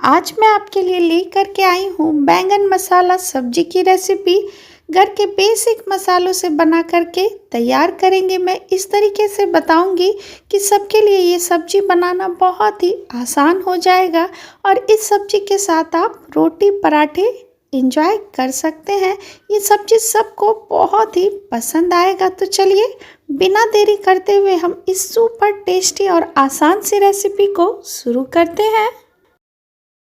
आज मैं आपके लिए लेकर के आई हूँ बैंगन मसाला सब्जी की रेसिपी। घर के बेसिक मसालों से बना करके तैयार करेंगे। मैं इस तरीके से बताऊंगी कि सबके लिए ये सब्जी बनाना बहुत ही आसान हो जाएगा और इस सब्जी के साथ आप रोटी पराठे एंजॉय कर सकते हैं। ये सब्जी सबको बहुत ही पसंद आएगा। तो चलिए बिना देरी करते हुए हम इस सुपर टेस्टी और आसान सी रेसिपी को शुरू करते हैं।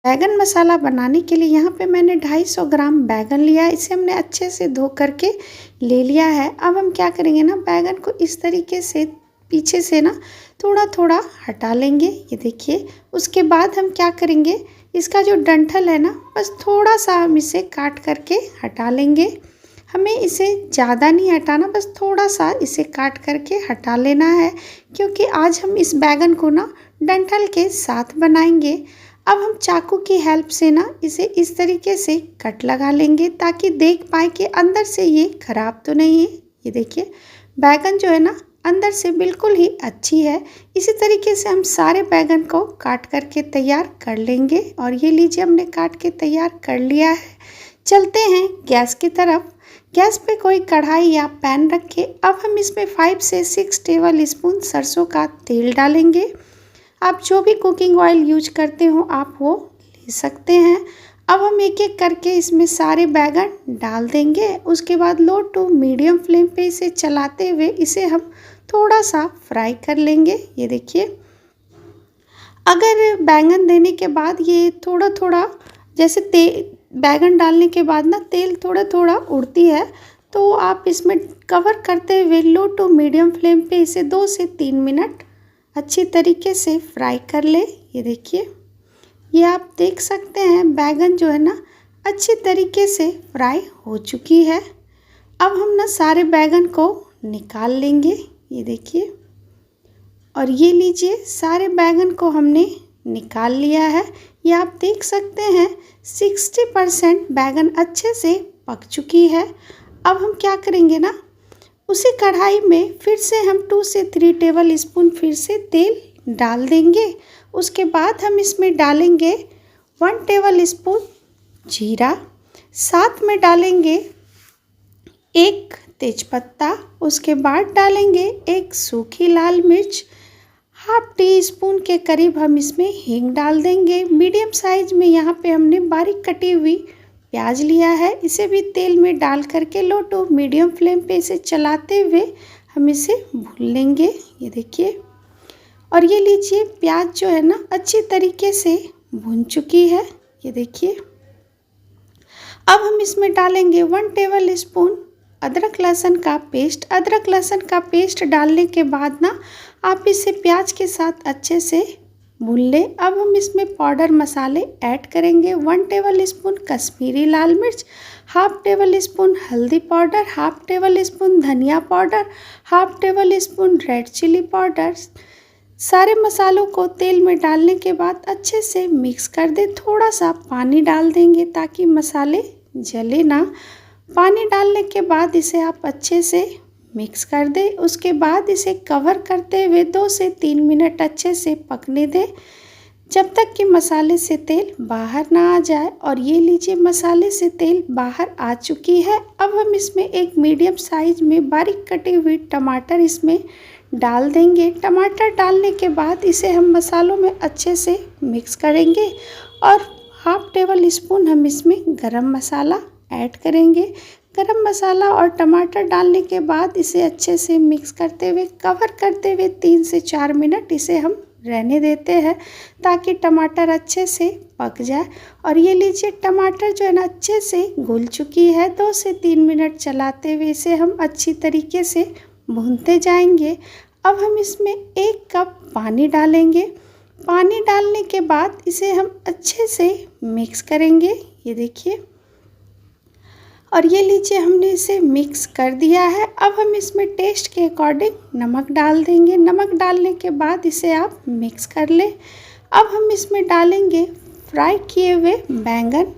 बैगन मसाला बनाने के लिए यहाँ पे मैंने 250 ग्राम बैगन लिया है। इसे हमने अच्छे से धो करके ले लिया है। अब हम क्या करेंगे ना, बैगन को इस तरीके से पीछे से ना थोड़ा थोड़ा हटा लेंगे। ये देखिए। उसके बाद हम क्या करेंगे, इसका जो डंठल है ना, बस थोड़ा सा हम इसे काट करके हटा लेंगे। हमें इसे ज़्यादा नहीं हटाना, बस थोड़ा सा इसे काट करके हटा लेना है, क्योंकि आज हम इस बैगन को ना डंठल के साथ बनाएंगे। अब हम चाकू की हेल्प से ना इसे इस तरीके से कट लगा लेंगे, ताकि देख पाए कि अंदर से ये ख़राब तो नहीं है। ये देखिए, बैगन जो है ना अंदर से बिल्कुल ही अच्छी है। इसी तरीके से हम सारे बैगन को काट करके तैयार कर लेंगे। और ये लीजिए, हमने काट के तैयार कर लिया है। चलते हैं गैस की तरफ। गैस पे कोई कढ़ाई या पैन रखे। अब हम इसमें 5 से 6 टेबल स्पून सरसों का तेल डालेंगे। आप जो भी कुकिंग ऑयल यूज करते हो आप वो ले सकते हैं। अब हम एक एक करके इसमें सारे बैगन डाल देंगे। उसके बाद लो टू मीडियम फ्लेम पे इसे चलाते हुए इसे हम थोड़ा सा फ्राई कर लेंगे। ये देखिए, अगर बैंगन देने के बाद ये थोड़ा थोड़ा जैसे बैगन डालने के बाद ना तेल थोड़ा थोड़ा उड़ती है, तो आप इसमें कवर करते हुए लो टू मीडियम फ्लेम पे इसे 2 से 3 मिनट अच्छी तरीके से फ्राई कर ले। ये देखिए, ये आप देख सकते हैं बैगन जो है ना अच्छी तरीके से फ्राई हो चुकी है। अब हम ना सारे बैगन को निकाल लेंगे। ये देखिए, और ये लीजिए, सारे बैगन को हमने निकाल लिया है। ये आप देख सकते हैं 60% बैगन अच्छे से पक चुकी है। अब हम क्या करेंगे ना, उसी कढ़ाई में फिर से हम 2 से 3 टेबल स्पून फिर से तेल डाल देंगे। उसके बाद हम इसमें डालेंगे 1 टेबल स्पून जीरा, साथ में डालेंगे 1 तेजपत्ता। उसके बाद डालेंगे 1 सूखी लाल मिर्च, हाफ टी स्पून के करीब हम इसमें हींग डाल देंगे। मीडियम साइज में यहाँ पे हमने बारीक कटी हुई प्याज लिया है। इसे भी तेल में डाल करके लो टू मीडियम फ्लेम पे इसे चलाते हुए हम इसे भून लेंगे। ये देखिए, और ये लीजिए, प्याज जो है ना अच्छी तरीके से भून चुकी है। ये देखिए, अब हम इसमें डालेंगे 1 टेबल स्पून अदरक लहसुन का पेस्ट। अदरक लहसुन का पेस्ट डालने के बाद ना आप इसे प्याज के साथ अच्छे से भून लें। अब हम इसमें पाउडर मसाले ऐड करेंगे। 1 टेबल स्पून कश्मीरी लाल मिर्च, हाफ टेबल स्पून हल्दी पाउडर, हाफ टेबल स्पून धनिया powder, half tablespoon red chilli powder. सारे मसालों को तेल में डालने के बाद अच्छे से मिक्स कर दें। थोड़ा सा पानी डाल देंगे ताकि मसाले जले ना। पानी डालने के बाद इसे आप अच्छे से मिक्स कर दें। उसके बाद इसे कवर करते हुए 2 से 3 मिनट अच्छे से पकने दें, जब तक कि मसाले से तेल बाहर ना आ जाए। और ये लीजिए, मसाले से तेल बाहर आ चुकी है। अब हम इसमें एक मीडियम साइज में बारीक कटी हुई टमाटर इसमें डाल देंगे। टमाटर डालने के बाद इसे हम मसालों में अच्छे से मिक्स करेंगे और हाफ टेबल स्पून हम इसमें गरम मसाला ऐड करेंगे। गरम मसाला और टमाटर डालने के बाद इसे अच्छे से मिक्स करते हुए कवर करते हुए 3 से 4 मिनट इसे हम रहने देते हैं, ताकि टमाटर अच्छे से पक जाए। और ये लीजिए, टमाटर जो है ना अच्छे से घुल चुकी है। 2 से 3 मिनट चलाते हुए इसे हम अच्छी तरीके से भूनते जाएंगे। अब हम इसमें 1 कप पानी डालेंगे। पानी डालने के बाद इसे हम अच्छे से मिक्स करेंगे। ये देखिए, और ये लीजिए, हमने इसे मिक्स कर दिया है। अब हम इसमें टेस्ट के अकॉर्डिंग नमक डाल देंगे। नमक डालने के बाद इसे आप मिक्स कर लें। अब हम इसमें डालेंगे फ्राई किए हुए बैंगन।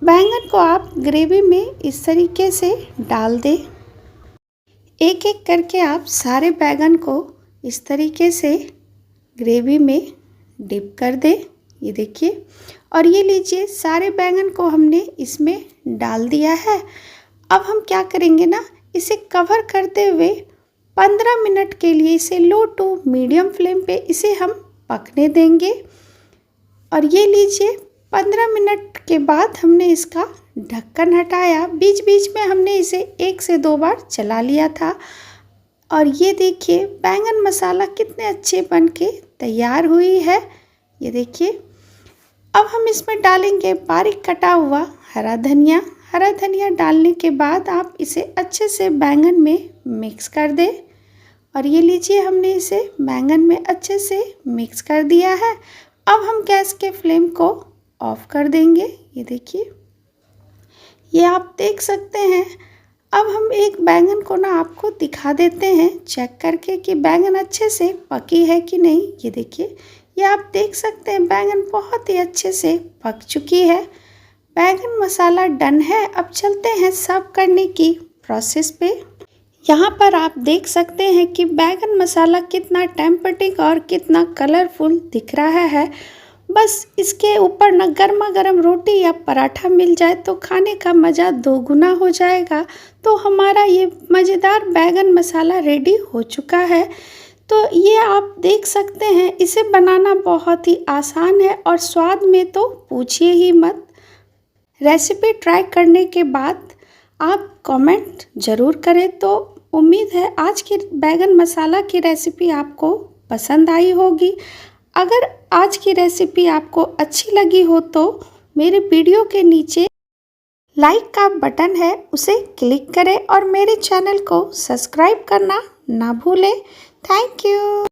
बैंगन को आप ग्रेवी में इस तरीके से डाल दें। एक एक करके आप सारे बैंगन को इस तरीके से ग्रेवी में डिप कर दें। ये देखिए। और ये लीजिए, सारे बैंगन को हमने इसमें डाल दिया है। अब हम क्या करेंगे ना, इसे कवर करते हुए 15 मिनट के लिए इसे लो टू मीडियम फ्लेम पे इसे हम पकने देंगे। और ये लीजिए, 15 मिनट के बाद हमने इसका ढक्कन हटाया। बीच बीच में हमने इसे 1 से 2 बार चला लिया था। और ये देखिए, बैंगन मसाला कितने अच्छे बन के तैयार हुई है। ये देखिए। अब हम इसमें डालेंगे बारीक कटा हुआ हरा धनिया। हरा धनिया डालने के बाद आप इसे अच्छे से बैंगन में मिक्स कर दें। और ये लीजिए, हमने इसे बैंगन में अच्छे से मिक्स कर दिया है। अब हम गैस के फ्लेम को ऑफ कर देंगे। ये देखिए, ये आप देख सकते हैं। अब हम एक बैंगन को ना आपको दिखा देते हैं चेक करके कि बैंगन अच्छे से पकी है कि नहीं। ये देखिए, ये आप देख सकते हैं बैंगन बहुत ही अच्छे से पक चुकी है। बैंगन मसाला डन है। अब चलते हैं सर्व करने की प्रोसेस पे। यहाँ पर आप देख सकते हैं कि बैंगन मसाला कितना टेम्पटिंग और कितना कलरफुल दिख रहा है। बस इसके ऊपर ना गर्मा गर्म रोटी या पराठा मिल जाए तो खाने का मज़ा दोगुना हो जाएगा। तो हमारा ये मज़ेदार बैंगन मसाला रेडी हो चुका है। तो ये आप देख सकते हैं, इसे बनाना बहुत ही आसान है और स्वाद में तो पूछिए ही मत। रेसिपी ट्राई करने के बाद आप कमेंट ज़रूर करें। तो उम्मीद है आज की बैंगन मसाला की रेसिपी आपको पसंद आई होगी। अगर आज की रेसिपी आपको अच्छी लगी हो तो मेरे वीडियो के नीचे लाइक का बटन है, उसे क्लिक करें और मेरे चैनल को सब्सक्राइब करना ना भूलें। Thank you.